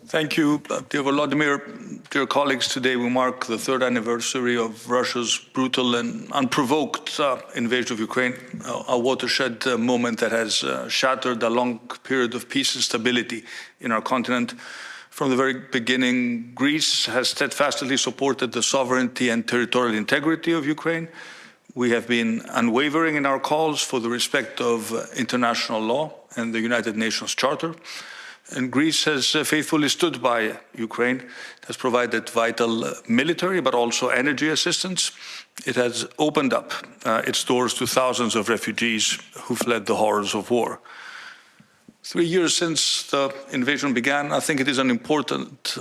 Thank you, dear Volodymyr. Dear colleagues, today we mark the third anniversary of Russia's brutal and unprovoked invasion of Ukraine, a watershed moment that has shattered a long period of peace and stability in our continent. From the very beginning, Greece has steadfastly supported the sovereignty and territorial integrity of Ukraine. We have been unwavering in our calls for the respect of international law and the United Nations Charter. And Greece has faithfully stood by Ukraine. It has provided vital military but also energy assistance. It has opened up its doors to thousands of refugees who fled the horrors of war. 3 years since the invasion began, I think it is an important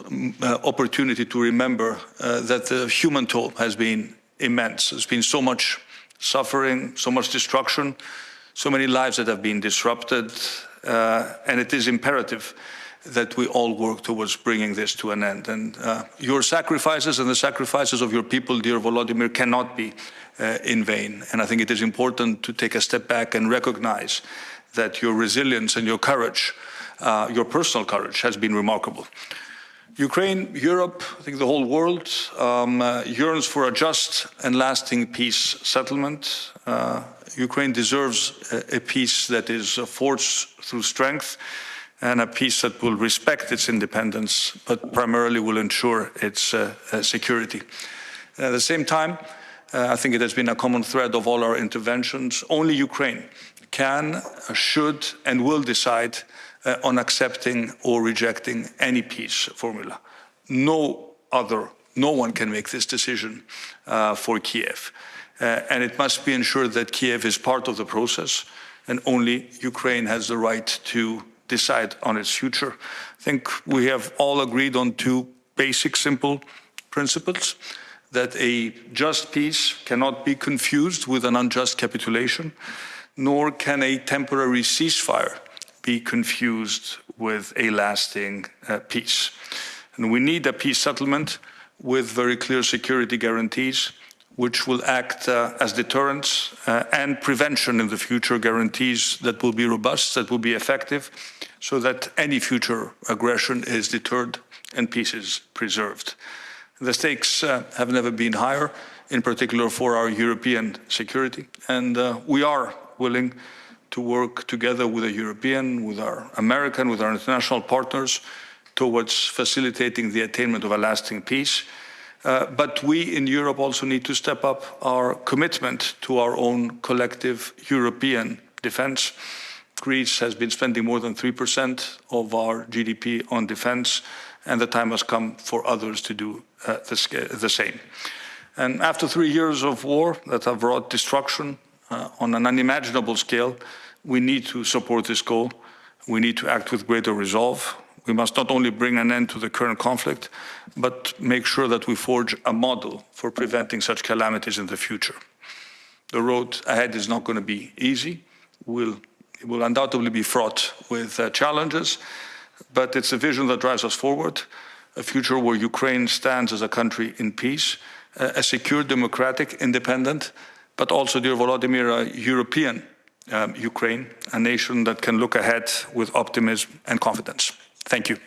opportunity to remember that the human toll has been immense. There's been so much suffering, so much destruction, so many lives that have been disrupted, and it is imperative that we all work towards bringing this to an end. And your sacrifices and the sacrifices of your people, dear Volodymyr, cannot be in vain. And I think it is important to take a step back and recognize that your resilience and your courage, your personal courage, has been remarkable. Ukraine, Europe, I think the whole world yearns for a just and lasting peace settlement. Ukraine deserves a peace that is forged through strength and a peace that will respect its independence, but primarily will ensure its security. At the same time, I think it has been a common thread of all our interventions. Only Ukraine can, should, and will decide on accepting or rejecting any peace formula. No one can make this decision for Kiev. And it must be ensured that Kiev is part of the process, and only Ukraine has the right to decide on its future. I think we have all agreed on two basic, simple principles: that a just peace cannot be confused with an unjust capitulation, nor can a temporary ceasefire be confused with a lasting peace. And we need a peace settlement with very clear security guarantees, which will act as deterrence and prevention in the future, guarantees that will be robust, that will be effective, so that any future aggression is deterred and peace is preserved. The stakes have never been higher, in particular for our European security, and we are willing to work together with the European, with our American, with our international partners towards facilitating the attainment of a lasting peace. But we in Europe also need to step up our commitment to our own collective European defense. Greece has been spending more than 3% of our GDP on defense, and the time has come for others to do the same. And after 3 years of war that have wrought destruction on an unimaginable scale, we need to support this goal. We need to act with greater resolve. We must not only bring an end to the current conflict, but make sure that we forge a model for preventing such calamities in the future. The road ahead is not going to be easy. It will undoubtedly be fraught with challenges, but it's a vision that drives us forward, a future where Ukraine stands as a country in peace, a secure, democratic, independent, but also, dear Volodymyr, a European Ukraine, a nation that can look ahead with optimism and confidence. Thank you.